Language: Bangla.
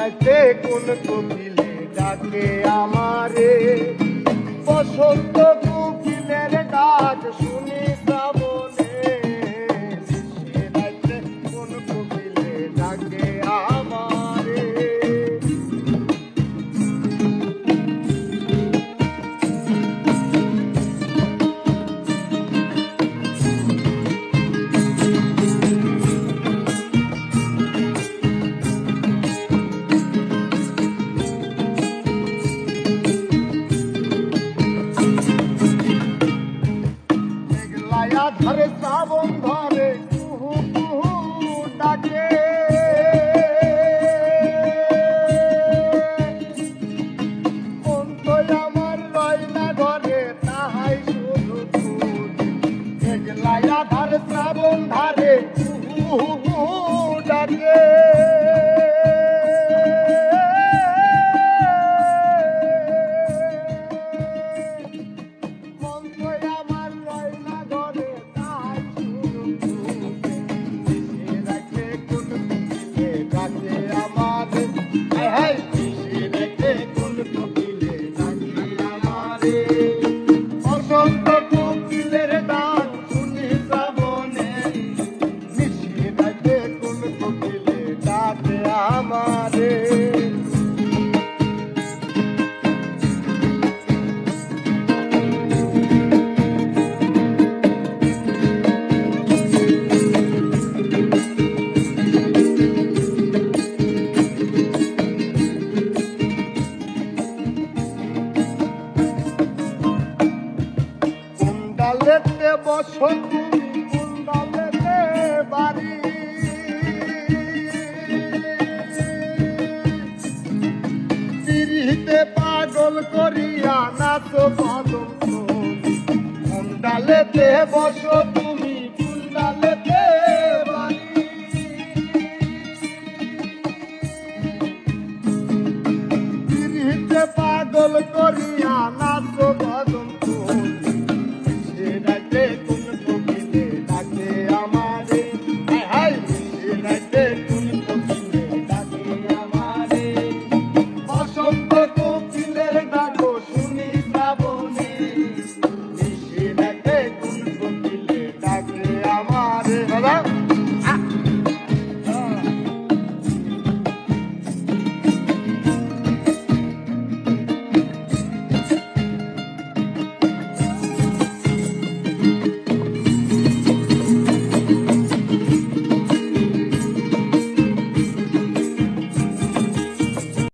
রাতে কোন কোকিলে ডাকে আমারে, বসন্ত কোকিলের ডাক শুনি শ্রাবণে। সে রাতে কোন কোকিলে ডাকে আমারে। ধরে শ্রাবণ ধরে কুহু কুহু ডাকে, মন তো আমার রয় না ঘরে তাহাই শুধু মেঘলায়া ধরে শ্রাবণ ধারে কুহু কুহু ডাকে। বসন্ত কোকিলের ডাক শুনি শ্রাবণে, মিশিয়ে ডাকে কোন কোকিলে ডাকে আমারে। ডালেতে বসো তুমি কোন ডালেতে বাড়ি, পিরিতে পাগল করিয়া নাচো কদম তুমি। কোন ডালেতে বসো তুমি কোন ডালেতে বাড়ি, পিরিতে পাগল করিয়া